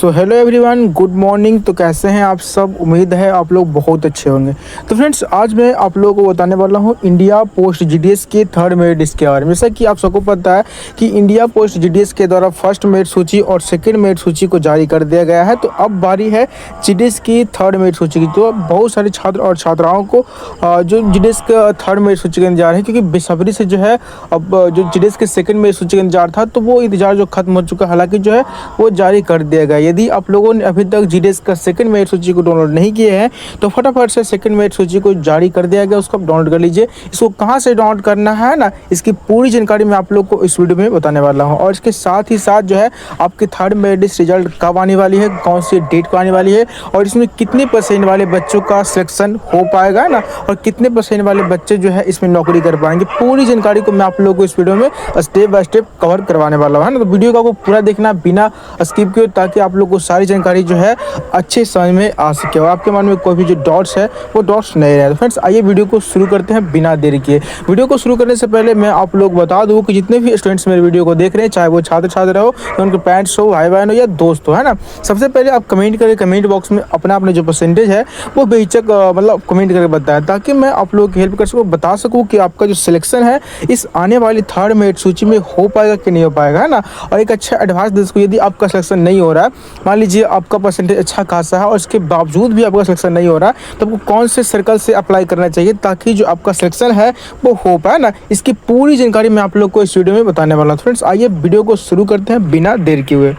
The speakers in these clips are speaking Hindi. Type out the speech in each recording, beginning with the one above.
So hello everyone, good morning. तो कैसे हैं आप सब? उम्मीद है आप लोग बहुत अच्छे होंगे। तो फ्रेंड्स, आज मैं आप लोगों को बताने वाला हूं इंडिया पोस्ट जीडीएस के थर्ड मेरिट लिस्ट के बारे में। जैसा कि आप सबको पता है कि इंडिया पोस्ट जीडीएस के द्वारा फर्स्ट मेरिट सूची और सेकंड मेरिट सूची को जारी कर दिया गया है। तो अब बारी है जीडीएस की थर्ड मेरिट सूची की। तो बहुत सारे छात्र और छात्राओं को जो जीडीएस का थर्ड मेरिट सूची का इंतजार है, क्योंकि बेसब्री से जो है अब जो जीडीएस के सेकंड मेरिट सूची का इंतजार था, तो वो इंतजार जो खत्म हो चुका है। हालांकि जो है वो जारी कर दिया गया। यदि आप लोगों ने अभी तक जीडीएस का सेकंड मेरिट सूची को डाउनलोड नहीं किए हैं तो फटाफट से सेकंड मेरिट सूची को जारी कर दिया गया, उसको आप डाउनलोड कर लीजिए। इसको कहां से डाउनलोड करना है ना, इसकी पूरी जानकारी मैं आप लोग को इस वीडियो में बताने वाला हूं। और इसके साथ ही साथ जो है आपकी थर्ड मेरिट लिस्ट रिजल्ट कब आने वाली है, कौन सी डेट को आने वाली है, और इसमें कितने परसेंट वाले बच्चों का सिलेक्शन हो पाएगा ना, और कितने परसेंट वाले बच्चे जो है इसमें नौकरी कर पाएंगे, पूरी जानकारी को मैं आप लोगों को इस वीडियो में स्टेप बाय स्टेप कवर करवाने वाला हूं, है ना। तो वीडियो को आपको पूरा देखना बिना स्किप किए, ताकि आप लोग को सारी जानकारी जो है अच्छे समझ में आ सके और आपके मन में कोई भी जो डाउट्स है वो डाउट्स नहीं रहे। तो फ्रेंड्स, आइए वीडियो को शुरू करते हैं बिना देरी किए। वीडियो को शुरू करने से पहले मैं आप लोग बता दूं कि जितने भी स्टूडेंट्स मेरे वीडियो को देख रहे हैं, चाहे वो छात्र छात्र हो या उनके पेरेंट्स हो, भाई बहन हो या दोस्त हो, है ना, सबसे पहले आप कमेंट करें, कमेंट बॉक्स में अपना अपने जो परसेंटेज है वो बेहिचक मतलब कमेंट करके बताएं, ताकि मैं आप लोगों की हेल्प कर सकूँ, बता सकूँ कि आपका जो सिलेक्शन है इस आने वाली थर्ड मेरिट सूची में हो पाएगा कि नहीं हो पाएगा, है ना। और एक अच्छा एडवांस दे सकूँ, यदि आपका सिलेक्शन नहीं हो रहा है, मान लीजिए आपका परसेंटेज अच्छा खासा है और इसके बावजूद भी आपका सिलेक्शन नहीं हो रहा है, तो आपको कौन से सर्कल से अप्लाई करना चाहिए ताकि जो आपका सिलेक्शन है वो हो पाए ना, इसकी पूरी जानकारी मैं आप लोग को इस वीडियो में बताने वाला हूँ। फ्रेंड्स, आइए वीडियो को शुरू करते हैं बिना देर किए हुए।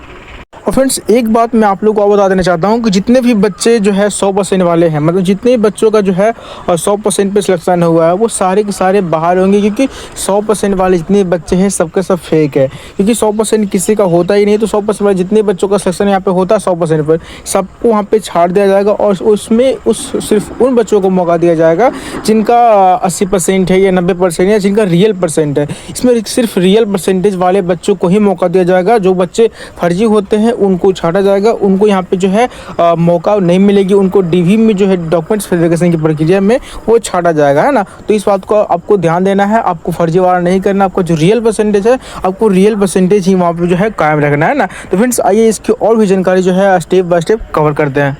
और फ्रेंड्स, एक बात मैं आप लोगों को बता देना चाहता हूं कि जितने भी बच्चे जो है 100% वाले हैं, मतलब जितने बच्चों का जो है 100% पे सिलेक्शन हुआ है, वो सारे के सारे बाहर होंगे, क्योंकि 100% वाले जितने बच्चे हैं सबके सब फेक है। क्योंकि 100% किसी का होता ही नहीं, तो 100% वाले जितने बच्चों का सिलेक्शन यहाँ पे होता है 100% पर, सबको वहाँ पे छाड़ दिया जाएगा और उसमें सिर्फ उन बच्चों को मौका दिया जाएगा जिनका 80% है या 90% है, जिनका रियल परसेंट है। इसमें सिर्फ रियल परसेंटेज वाले बच्चों को ही मौका दिया जाएगा। जो बच्चे फर्जी होते हैं उनको छाटा जाएगा, उनको यहाँ पे जो है मौका नहीं मिलेगी, उनको डीवी में जो है डॉक्यूमेंट्स वेरिफिकेशन की प्रक्रिया में वो छाटा जाएगा, है ना। तो इस बात को आपको ध्यान देना है, आपको फर्जीवाड़ा नहीं करना, आपको जो रियल परसेंटेज है आपको रियल परसेंटेज ही वहाँ पे जो है कायम रखना है ना। तो फ्रेंड्स, आइए इसकी और भी जानकारी जो है स्टेप बाय स्टेप कवर करते हैं।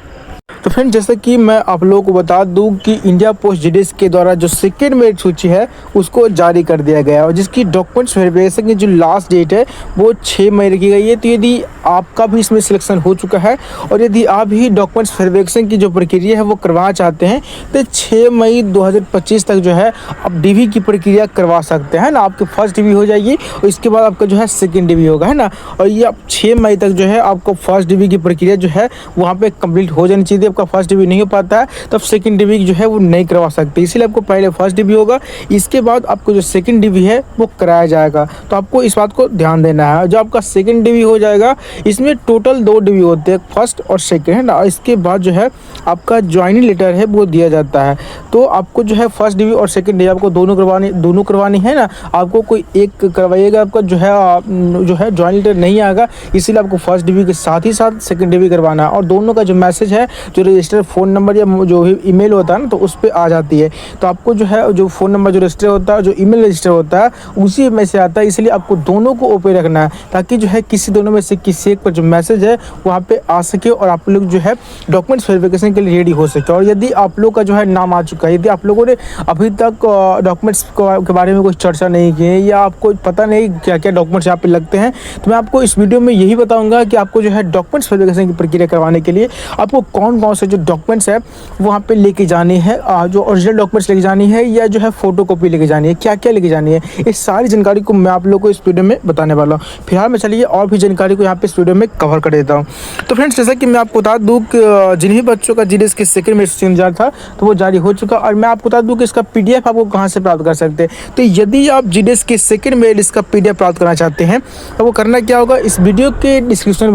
तो फ्रेंड, जैसे कि मैं आप लोगों को बता दूं कि इंडिया पोस्ट जीडीएस के द्वारा जो सेकेंड मेरिट सूची है उसको जारी कर दिया गया है, और जिसकी डॉक्यूमेंट्स वेरिफिकेशन की जो लास्ट डेट है वो 6 मई रखी गई है। तो यदि आपका भी इसमें सिलेक्शन हो चुका है और यदि आप भी डॉक्यूमेंट्स वेरिफिकेशन की जो प्रक्रिया है वो करवाना चाहते हैं, तो 6 मई 2025 तक जो है आप डीवी की प्रक्रिया करवा सकते हैं ना। आपकी फर्स्ट डीवी हो जाएगी और इसके बाद आपका जो है सेकेंड डीवी होगा, है ना। और ये आप 6 मई तक जो है आपको फर्स्ट डीवी की प्रक्रिया जो है वहाँ पर कंप्लीट हो जानी चाहिए। आपका फर्स्ट डीवी नहीं हो पाता है तब सेकंड डीवी जो है वो नहीं करवा सकते, इसीलिए आपको पहले फर्स्ट डीवी होगा, इसके बाद आपको जो सेकंड डीवी है वो कराया जाएगा। तो आपको इस बात को ध्यान देना है। जो आपका सेकंड डीवी हो जाएगा, इसमें टोटल 2 डीवी होते हैं, फर्स्ट और सेकंड, है ना। इसके बाद जो है आपका ज्वाइनिंग लेटर है वो दिया जाता है। तो आपको जो है फर्स्ट डीवी और सेकंड डीवी आपको दोनों करवानी है ना। आपको कोई एक करवाइएगा, आपका जो है ज्वाइनिंग लेटर नहीं आएगा, इसीलिए आपको फर्स्ट डीवी के साथ ही साथ सेकंड डीवी करवाना है। और दोनों का जो मैसेज है, जो रजिस्टर फ़ोन नंबर या जो भी ईमेल होता है ना, तो उस पर आ जाती है। तो आपको जो है जो फ़ोन नंबर जो रजिस्टर होता है, जो ईमेल रजिस्टर होता है, उसी में से आता है। इसलिए आपको दोनों को ओपन रखना है, ताकि जो है किसी दोनों में से किसी एक पर जो मैसेज है वहाँ पे आ सके और आप लोग जो है डॉक्यूमेंट्स वेरिफिकेशन के लिए रेडी हो सके। और यदि आप लोग का जो है नाम आ चुका है, यदि आप लोगों ने अभी तक डॉक्यूमेंट्स के बारे में कोई चर्चा नहीं की है या आपको पता नहीं क्या क्या डॉक्यूमेंट्स यहाँ पे लगते हैं, तो मैं आपको इस वीडियो में यही बताऊँगा कि आपको जो है डॉक्यूमेंट्स वेरिफिकेशन की प्रक्रिया करवाने के लिए आपको कौन कौन से जो डॉक्यूमेंट्स है वहाँ पे लेके जानी है, जो ओरिजिनल डॉक्यूमेंट्स लेके जानी है या जो है फोटोकॉपी लेके जानी है, क्या क्या लेके जानी है, इस सारी जानकारी को मैं आप लोगों को इस वीडियो में बताने वाला हूँ। फिलहाल मैं चलिए और भी जानकारी को यहाँ पे इस वीडियो में कवर कर देता हूँ। तो फ्रेंड्स, जैसा कि मैं आपको बता दूँ कि जिन्हीं बच्चों का जीडीएस के सेकंड मेरिट सूची इंतजार था तो वो जारी हो चुका, और मैं आपको बता दूँ कि इसका PDF आपको कहाँ से प्राप्त कर सकते हैं। तो यदि आप जीडीएस के सेकंड मेरिट लिस्ट का PDF प्राप्त करना चाहते हैं तो वो करना क्या होगा, इस वीडियो के डिस्क्रिप्शन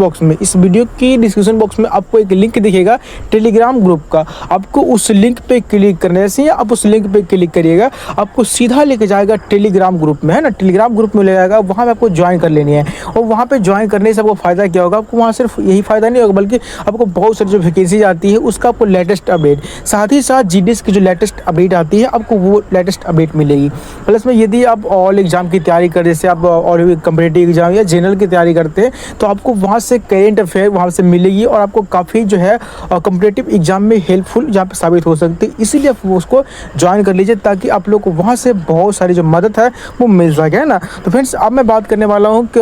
बॉक्स में आपको एक लिंक दिखेगा, टेलीग्राम ग्रुप का। आपको उस लिंक पे क्लिक करने से आप उस लिंक पे क्लिक करिएगा, आपको सीधा लेके जाएगा टेलीग्राम ग्रुप में, है ना। टेलीग्राम ग्रुप में ले जाएगा, वहाँ पे आपको ज्वाइन कर लेनी है। और वहाँ पे ज्वाइन करने से आपको फ़ायदा क्या होगा, आपको वहाँ सिर्फ यही फ़ायदा नहीं होगा बल्कि आपको बहुत सारी जो वैकेंसी आती है उसका आपको लेटेस्ट अपडेट, साथ ही साथ जीडीएस की जो लेटेस्ट अपडेट आती है आपको वो लेटेस्ट अपडेट मिलेगी। प्लस में यदि आप ऑल एग्ज़ाम की तैयारी कर, जैसे आप और कम्पिटिटिव एग्ज़ाम या जनरल की तैयारी करते हैं, तो आपको वहाँ से करेंट अफेयर वहाँ से मिलेगी और आपको काफ़ी जो है कम्पिटिटिव एग्ज़ाम में हेल्पफुल यहाँ पे साबित हो सकती है। इसीलिए आप उसको ज्वाइन कर लीजिए ताकि आप लोग को वहाँ से बहुत सारी जो मदद है वो मिल सके, है ना। तो फ्रेंड्स अब मैं बात करने वाला हूँ कि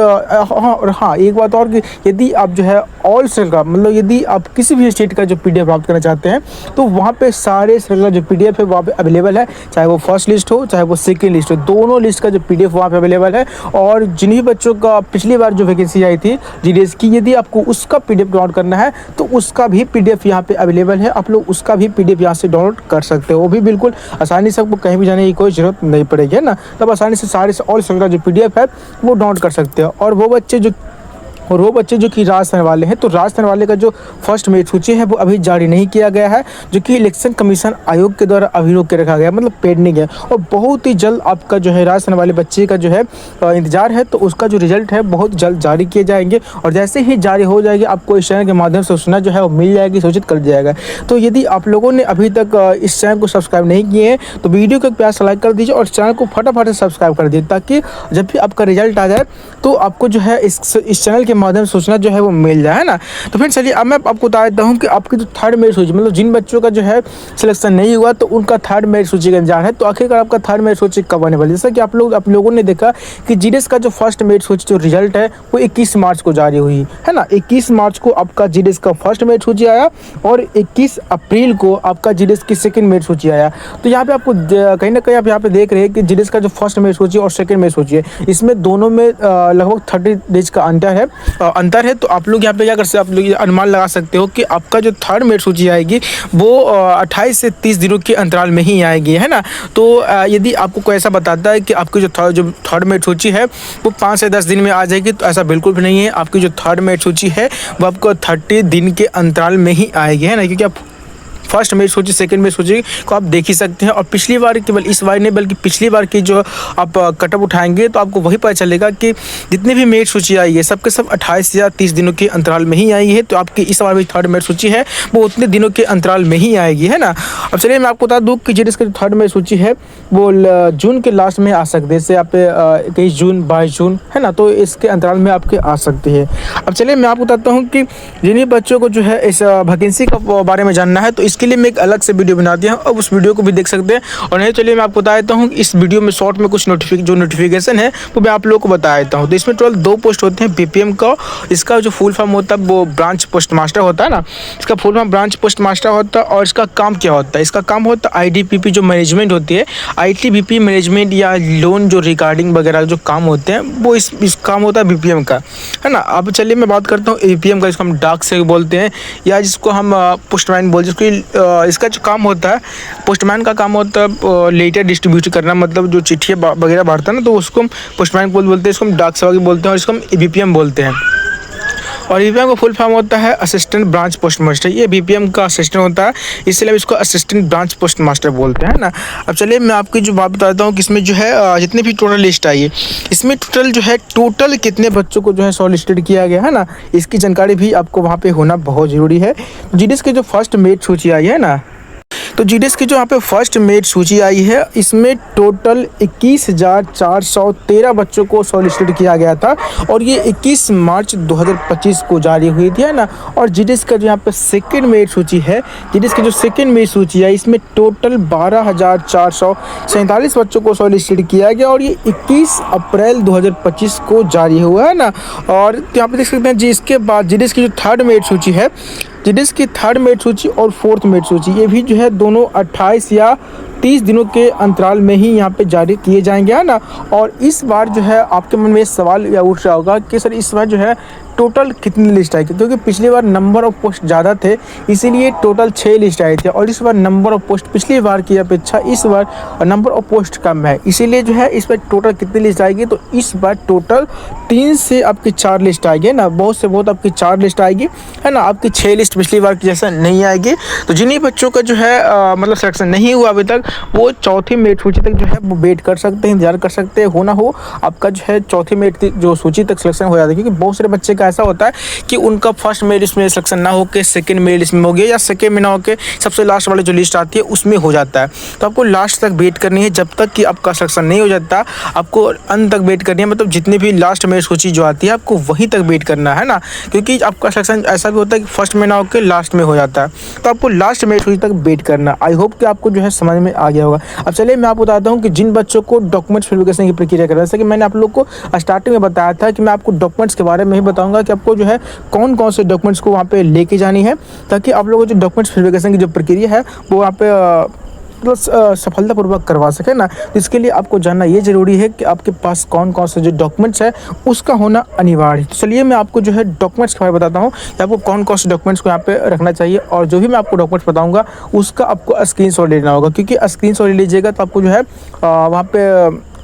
हाँ एक बात और कि यदि आप जो है ऑल स्टेट का, मतलब यदि आप किसी भी स्टेट का जो पीडीएफ प्राप्त करना चाहते हैं तो वहाँ पे सारे स्टेट का जो पीडीएफ है वहाँ पे अवेलेबल है, चाहे वो फर्स्ट लिस्ट हो चाहे वो सेकंड लिस्ट हो, दोनों लिस्ट का जो पीडीएफ वहाँ पे अवेलेबल है। और जिन भी बच्चों का पिछली बार जो वैकेंसी आई थी जीडीएस की, यदि आपको उसका पीडीएफ डाउनलोड करना है तो उसका भी पीडीएफ यहाँ पे अवेलेबल है, आप लोग उसका भी पीडीएफ यहाँ से डाउनलोड कर सकते हो। वो भी बिल्कुल आसानी से, आपको कहीं भी जाने की कोई ज़रूरत नहीं पड़ेगी, है ना। तब आसानी से सारे ऑल स्टेट का जो पीडीएफ है वो डाउनलोड कर सकते हो। और वो बच्चे जो कि राजस्थान वाले हैं, तो राजस्थान वाले का जो फर्स्ट मेरिट सूची है वो अभी जारी नहीं किया गया है, जो कि इलेक्शन कमीशन आयोग के द्वारा अभी रोक के रखा गया, मतलब पेंडिंग है। और बहुत ही जल्द आपका जो है राजस्थान वाले बच्चे का जो है इंतजार है, तो उसका जो रिजल्ट है बहुत जल्द जारी किए जाएंगे। और जैसे ही जारी हो जाएगी आपको इस चैनल के माध्यम से सूचना जो है वो मिल जाएगी, सूचित कर दिया जाएगा। तो यदि आप लोगों ने अभी तक इस चैनल को सब्सक्राइब नहीं किए हैं तो वीडियो को प्यार से लाइक कर दीजिए और चैनल को फटाफट से सब्सक्राइब कर दीजिए, ताकि जब भी आपका रिजल्ट आ जाए तो आपको जो है इस चैनल के माध्यम से सूचना जो है वो मिल जाए, है ना। तो फिर चलिए अब मैं आपको बता देता हूँ कि आपकी जो थर्ड मेरिट सूची, मतलब जिन बच्चों का जो है सिलेक्शन नहीं हुआ तो उनका थर्ड मेरिट सूची का इंतजार है। तो आखिरकार आपका थर्ड मेरिट सूची कब आने वाली है। जैसा कि आप लोगों ने देखा कि जीडीएस का जो फर्स्ट मेरिट सूची जो रिजल्ट है वो 21 मार्च को जारी हुई, है ना। 21 मार्च को आपका जीडीएस का फर्स्ट मेरिट सूची आया और 21 अप्रैल को आपका जीडीएस की सेकंड मेरिट सूची आया। तो यहाँ पे आपको कहीं ना कहीं आप यहाँ पे देख रहे हैं कि जीडीएस का जो फर्स्ट मेरिट सूची और सेकंड मेरिट सूची है, इसमें दोनों में लगभग 30 डेज का अंतर है। तो आप लोग यहाँ पे क्या कर सकते, आप लोग अनुमान लगा सकते हो कि आपका जो थर्ड मेरिट सूची आएगी वो 28 से 30 दिनों के अंतराल में ही आएगी, है ना। तो यदि आपको कोई ऐसा बताता है कि आपकी जो थर्ड मेरिट सूची है वो 5 से 10 दिन में आ जाएगी, तो ऐसा बिल्कुल भी नहीं है। आपकी जो थर्ड मेरिट सूची है वो आपको 30 दिन के अंतराल में ही आएगी, है ना, क्योंकि आप फर्स्ट मेरिट सूची सेकंड मेरिट सूची को आप देख ही सकते हैं। और पिछली बार, केवल इस बार नहीं बल्कि पिछली बार की जो आप कटअप उठाएंगे तो आपको वही पता चलेगा कि जितनी भी मेरिट सूची आई है सबके सब 28 या 30 दिनों के अंतराल में ही आई है। तो आपकी इस बार भी थर्ड मेरिट सूची है वो उतने दिनों के अंतराल में ही आएगी, है ना। अब चलिए मैं आपको बता दूँ कि जीडीएस की जो थर्ड मेरिट सूची है वो जून के लास्ट में आ सकती है, जैसे आप 21 जून 22 जून, है ना। तो इसके अंतराल में आपके आ सकती है। अब चलिए मैं आपको बताता हूँ कि जिन्हीं बच्चों को जो है इस वैकेंसी के बारे में जानना है तो इसके लिए मैं एक अलग से वीडियो बना दिया हूँ, अब उस वीडियो को भी देख सकते हैं। और नहीं चलिए मैं आपको बता देता हूँ इस वीडियो में शॉर्ट में कुछ नोटिफिकेशन है वो मैं आप लोगों को बता देता हूँ। तो इसमें टोटल 2 पोस्ट होते हैं बीपीएम का, इसका जो फुल फॉर्म होता है वो ब्रांच पोस्ट मास्टर होता है ना, इसका full form branch post master होता है। और इसका काम क्या होता है, इसका काम होता है आईडीपीपी जो मैनेजमेंट होती है, आईटीबीपी मैनेजमेंट या लोन जो रिकॉर्डिंग वगैरह जो काम होते हैं वो इस काम होता है बीपीएम का, है ना। अब चलिए मैं बात करता हूँ बीपीएम का, इसको हम डाक से बोलते हैं या जिसको हम पोस्टमैन बोलते हैं। इसका जो काम होता है, पोस्टमैन का काम होता है लेटर डिस्ट्रीब्यूट करना, मतलब जो चिट्ठियाँ वगैरह बांटता है ना, तो उसको हम पोस्टमैन बोलते हैं, इसको हम डाक सेवा बोलते हैं और इसको हम बीपीएम बोलते हैं। और बीपीएम का फुल फॉर्म होता है असिस्टेंट ब्रांच पोस्ट मास्टर, ये बीपीएम का असिस्टेंट होता है, इसलिए इसको असिस्टेंट ब्रांच पोस्ट मास्टर बोलते हैं ना। अब चलिए मैं आपकी जो बात बताता हूँ कि इसमें जो है जितनी भी टोटल लिस्ट आई है इसमें टोटल कितने बच्चों को जो है शॉर्टलिस्टेड किया गया है ना, इसकी जानकारी भी आपको वहाँ पे होना बहुत ज़रूरी है। जीडीएस की जो फर्स्ट मेरिट सूची आई है ना, तो जीडीएस की जो यहाँ पे फर्स्ट मेरिट सूची आई है इसमें टोटल 21,413 बच्चों को शॉर्टलिस्टेड किया गया था और ये 21 मार्च 2025 को जारी हुई थी, है ना। और जीडीएस का जो यहाँ पे सेकंड मेरिट सूची है, जीडीएस की जो सेकंड मेरिट सूची है इसमें टोटल 12,447 बच्चों को शॉर्टलिस्टेड किया गया और ये 21 अप्रैल 2025 को जारी हुआ, है ना। और यहाँ पे देख सकते हैं जी, इसके बाद जीडीएस की जो थर्ड मेरिट सूची है, जीडीएस की थर्ड मेरिट सूची और फोर्थ मेरिट सूची ये भी जो है दोनों 28 या 30 दिनों के अंतराल में ही यहाँ पे जारी किए जाएंगे, है ना। और इस बार जो है आपके मन में सवाल या उठ रहा होगा कि सर इस बार जो है टोटल कितनी लिस्ट आएगी, क्योंकि पिछली बार नंबर ऑफ पोस्ट ज़्यादा थे इसीलिए टोटल 6 लिस्ट आए थे, और इस बार नंबर ऑफ पोस्ट पिछली बार की अपेक्षा इस बार नंबर ऑफ पोस्ट कम है, इसीलिए जो है इस बार टोटल कितनी लिस्ट आएगी, तो इस बार टोटल 3 से आपकी 4 लिस्ट आएगी ना, बहुत से बहुत आपकी 4 लिस्ट आएगी है ना, आपकी 6 लिस्ट पिछली बार की जैसा नहीं आएगी। तो जिन्हीं बच्चों का जो है मतलब सिलेक्शन नहीं हुआ अभी तक वो चौथी मेरिट सूची तक जो है वो वेट कर सकते हैं, इंतजार कर सकते हैं, हो ना हो आपका जो है चौथी मेरिट जो सूची तक सिलेक्शन हो जाता है, क्योंकि बहुत सारे बच्चे का ऐसा होता है कि उनका फर्स्ट मेरिट लिस्ट में सिलेक्शन ना होकर सेकंड मेरिट लिस्ट में हो गया, या सेकंड में ना होकर सबसे लास्ट वाली जो लिस्ट आती है उसमें हो जाता है। तो आपको लास्ट तक वेट करनी है, जब तक कि आपका सिलेक्शन नहीं हो जाता आपको अंत तक वेट करनी है, मतलब जितनी भी लास्ट मेरिट सूची जो आती है आपको वहीं तक वेट करना है ना, क्योंकि आपका सिलेक्शन ऐसा भी होता है कि फर्स्ट में ना होकर लास्ट में हो जाता है, तो आपको लास्ट मेरिट सूची तक वेट करना। आई होप कि आपको जो है समझ में आ गया होगा। अब चलिए मैं आपको बताता हूँ कि जिन बच्चों को डॉक्यूमेंट्स वेरिफिकेशन की प्रक्रिया करना है, जैसे कि मैंने आप लोग को स्टार्टिंग में बताया था कि मैं आपको डॉक्यूमेंट्स के बारे में ही बताऊंगा कि आपको जो है कौन कौन से डॉक्यूमेंट्स को वहाँ पे लेके जानी है, ताकि आप लोगों को जो डॉक्यूमेंट्स वेरिफिकेशन की जो प्रक्रिया है वो वहाँ पे मतलब सफलतापूर्वक करवा सके ना। तो इसके लिए आपको जानना ये ज़रूरी है कि आपके पास कौन कौन से जो डॉक्यूमेंट्स है उसका होना अनिवार्य है। तो चलिए मैं आपको जो है डॉक्यूमेंट्स के बारे में बताता हूँ कि आपको कौन कौन से डॉक्यूमेंट्स को यहाँ पे रखना चाहिए, और जो भी मैं आपको डॉक्यूमेंट्स बताऊँगा उसका आपको स्क्रीनशॉट लेना होगा, क्योंकि स्क्रीनशॉट ले लीजिएगा तो आपको जो है वहाँ पे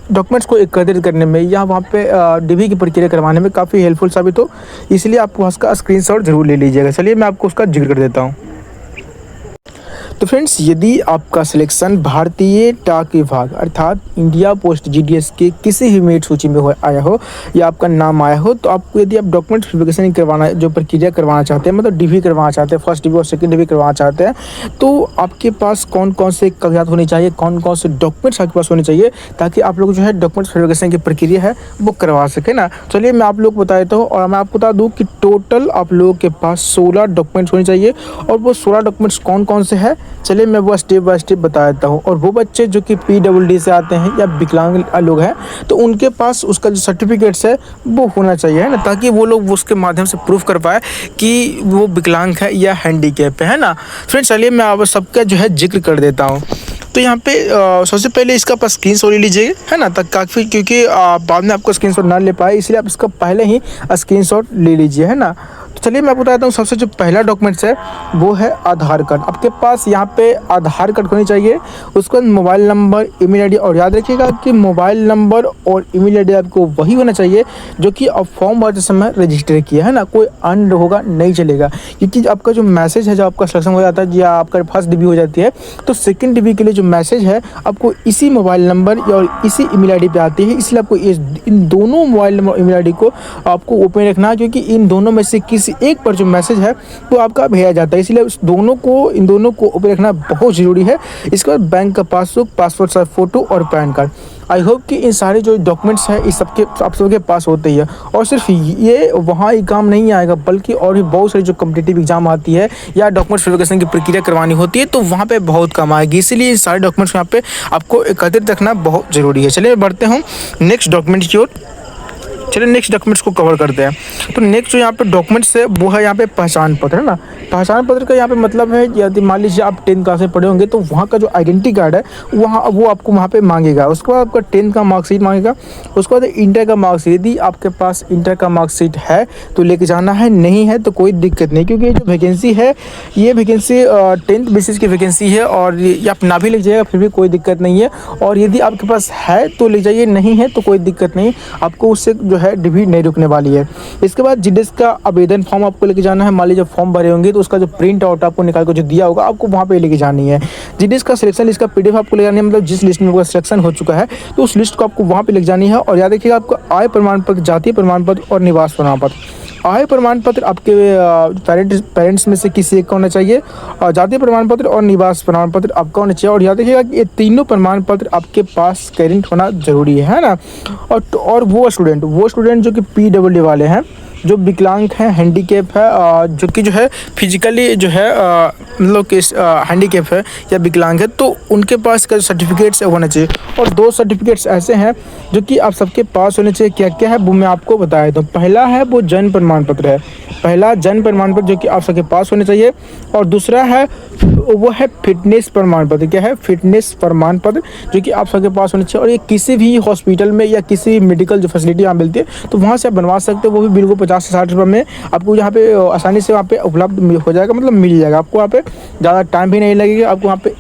डॉक्यूमेंट्स को एकत्रित करने में या वहाँ पे डीवी की प्रक्रिया करवाने में काफ़ी हेल्पफुल साबित हो, इसलिए आपको उसका स्क्रीनशॉट ज़रूर ले लीजिएगा। चलिए मैं आपको उसका जिक्र कर देता हूँ। तो फ्रेंड्स, यदि आपका सिलेक्शन भारतीय डाक विभाग अर्थात इंडिया पोस्ट जीडीएस के किसी भी मेरिट सूची में आया हो या आपका नाम आया हो, तो आपको यदि आप डॉक्यूमेंट वेरिफिकेशन करवाना जो प्रक्रिया करवाना चाहते हैं, मतलब डीवी करवाना चाहते हैं, फर्स्ट डीवी और सेकंड डीवी करवाना चाहते हैं, तो आपके पास कौन कौन से कागजात होने चाहिए, कौन कौन से डॉक्यूमेंट्स आपके पास होने चाहिए, ताकि आप लोग जो है डॉक्यूमेंट्स वेरिफिकेशन की प्रक्रिया है वो करवा सके ना। चलिए मैं आप लोग को बता देता हूँ, और मैं आपको बता दूँ कि टोटल आप लोगों के पास 16 डॉक्यूमेंट्स होने चाहिए, और वो 16 डॉक्यूमेंट्स कौन कौन से हैं चलिए मैं वो स्टेप बाय स्टेप बता देता हूँ। और वो बच्चे जो कि PWD से आते हैं या विकलांग लोग हैं, तो उनके पास उसका जो सर्टिफिकेट्स है वो होना चाहिए है ना, ताकि वो लोग उसके माध्यम से प्रूफ कर पाए कि वो विकलांग है या हैंडीकैप है ना। फ्रेंड्स, चलिए मैं आप सबका जो है जिक्र कर देता हूँ। तो यहाँ पे सबसे पहले इसका आप स्क्रीनशॉट ले लीजिए है ना, तक काफ़ी, क्योंकि बाद में आपको स्क्रीनशॉट ना ले पाए इसलिए आप इसका पहले ही स्क्रीनशॉट ले लीजिए है ना। तो चलिए मैं बताता हूँ, सबसे जो पहला डॉक्यूमेंट्स है वो है आधार कार्ड। आपके पास यहाँ पे आधार कार्ड होनी चाहिए, उसके बाद मोबाइल नंबर, ईमेल आईडी, और याद रखिएगा कि मोबाइल नंबर और ईमेल आईडी आपको वही होना चाहिए जो कि आप फॉर्म भरते समय रजिस्टर किया है ना, कोई अन्य होगा नहीं चलेगा, क्योंकि आपका जो मैसेज है जब आपका सिलेक्शन हो जाता है या आपका फर्स्ट डिवी हो जाती है, तो सेकंड डिवी के लिए जो मैसेज है आपको इसी मोबाइल नंबर और इसी ईमेल आईडी पे आती है, इसलिए आपको इन दोनों मोबाइल नंबर ईमेल आईडी को आपको ओपन रखना है, क्योंकि इन दोनों में से किसी एक पर जो मैसेज है वो आपका भेजा जाता है, इसलिए इन दोनों को ओपन रखना बहुत ज़रूरी है। इसके बाद बैंक का पासबुक, पासपोर्ट साइज फ़ोटो और पैन कार्ड। आई होप कि इन सारे जो डॉक्यूमेंट्स हैं इस सबके आप सबके पास होते ही है, और सिर्फ ये वहाँ ही काम नहीं आएगा, बल्कि और भी बहुत सारी जो कॉम्पिटिटिव एग्जाम आती है या डॉक्यूमेंट्स वेरिफिकेशन की प्रक्रिया करवानी होती है, तो वहाँ पे बहुत काम आएगी, इसीलिए इन सारे डॉक्यूमेंट्स यहाँ पे आपको एकत्रित रखना बहुत ज़रूरी है। चलिए बढ़ते हैं नेक्स्ट डॉक्यूमेंट की ओर। चलिए नेक्स्ट डॉक्यूमेंट्स को कवर करते हैं। तो नेक्स्ट जो यहाँ पे डॉक्यूमेंट्स है वो है यहाँ पे पहचान पत्र है ना। पहचान पत्र का यहाँ पे मतलब है, यदि मान लीजिए आप 10th क्लास में पढ़े होंगे तो वहाँ का जो आइडेंटिटी कार्ड है वो आपको वहाँ पे मांगेगा। उसके बाद आपका 10th का मार्कशीट मांगेगा। उसके बाद इंटर का मार्कशीट, यदि आपके पास इंटर का मार्कशीट है तो लेके जाना है, नहीं है तो कोई दिक्कत नहीं, क्योंकि जो वैकेंसी है ये वैकेंसी 10th बेसिस की वैकेंसी है, और ये आप ना भी ले जाइएगा फिर भी कोई दिक्कत नहीं है। और यदि आपके पास है तो ले जाइए, नहीं है तो कोई दिक्कत नहीं, आपको उससे जो है डिग्री नहीं रुकने वाली है। इसके बाद जीडीएस का आवेदन फॉर्म आपको लेके जाना है। मान लीजिए फॉर्म भरे होंगे तो उसका जो प्रिंट आउट आपको निकाल कर जो दिया होगा आपको वहाँ पे लेके जानी है। जीडीएस का सिलेक्शन लिस्ट का PDF आपको ले जानी है, मतलब जिस लिस्ट में आपका सिलेक्शन हो चुका है तो उस लिस्ट को आपको वहाँ पे लेके जानी है। और याद रखिएगा आपको आय प्रमाण पत्र, जातीय प्रमाण पत्र और निवास प्रमाण पत्र। आय प्रमाण पत्र आपके पेरेंट्स में से किसी एक का होना चाहिए, और जातीय प्रमाण पत्र और निवास प्रमाण पत्र आपका होना चाहिए। और याद रखिएगा कि ये तीनों प्रमाण पत्र आपके पास करेंट होना जरूरी है ना। और वो स्टूडेंट जो कि PWD वाले हैं, जो विकलांग हैं, हैंडीकैप है, जो कि जो है फिजिकली जो है मतलब कि हैंडीकैप है या विकलांग है, तो उनके पास का सर्टिफिकेट्स होना चाहिए। और 2 सर्टिफिकेट्स ऐसे हैं जो कि आप सबके पास होने चाहिए। क्या क्या है वो मैं आपको बता देता हूँ। पहला है वो जन्म प्रमाण पत्र है, पहला जन्म प्रमाण पत्र जो कि आप सबके पास होने चाहिए। और दूसरा है वो है फिटनेस प्रमाण पत्र। क्या है? फिटनेस प्रमाण पत्र, जो कि आप सबके पास होने चाहिए। और ये किसी भी हॉस्पिटल में या किसी भी मेडिकल जो फैसिलिटी यहाँ मिलती है तो वहाँ से आप बनवा सकते हो, वो भी बिल्कुल 50 से 60 रुपये में आपको यहाँ पे आसानी से वहाँ पे उपलब्ध हो जाएगा, मतलब मिल जाएगा आपको। वहाँ पे ज़्यादा टाइम भी नहीं लगेगा आपको, वहाँ पे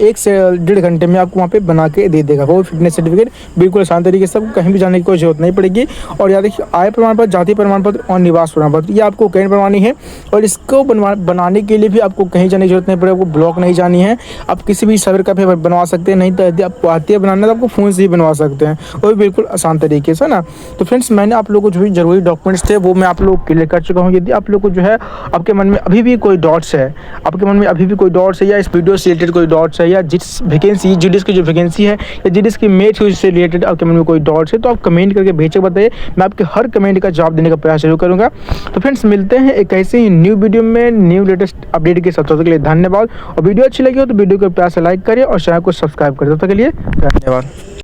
1 से 1.5 घंटे में आपको वहाँ पे बना के दे देगा वो फिटनेस सर्टिफिकेट, बिल्कुल आसान तरीके से। आपको कहीं भी जाने की कोई जरूरत नहीं पड़ेगी। और याद देखिए, आय प्रमाण पत्र, जाति प्रमाण पत्र और निवास प्रमाण पत्र, ये आपको कहीं बनवानी है। और इसको बनाने के लिए भी आपको कहीं जाने की जरूरत नहीं पड़ेगी, आपको ब्लॉक नहीं जानी है। आप किसी भी सर्वर का भी बनवा सकते हैं, नहीं तो यदि आपको आती है बनाना तो आपको फ़ोन से ही बनवा सकते हैं, वो भी बिल्कुल आसान तरीके से ना। तो फ्रेंड्स, मैंने आप लोगों को जो भी जरूरी डॉक्यूमेंट्स थे वो मैं आप लोग क्लियर कर चुका हूँ। यदि आप लोग को जो है आपके मन में अभी भी कोई डॉट्स है, आपके मन में अभी भी कोई डॉट्स है, या इस वीडियो से रिलेटेड कोई डॉट्स है, या जिस वैकेंसी जीडीएस की जो वैकेंसी है या जीडीएस की मेथ से रिलेटेड आपके मन में कोई डॉट्स है, तो आप कमेंट करके बेशक बताइए, मैं आपके हर कमेंट का जवाब देने का प्रयास जरूर करूँगा। तो फ्रेंड्स, मिलते हैं एक ऐसे ही न्यू वीडियो में न्यू लेटेस्ट अपडेट के साथ। तब तक के लिए धन्यवाद। और वीडियो अच्छी लगी हो तो वीडियो को प्यार से लाइक करिए और चैनल को सब्सक्राइब करिए। तब तक के लिए धन्यवाद।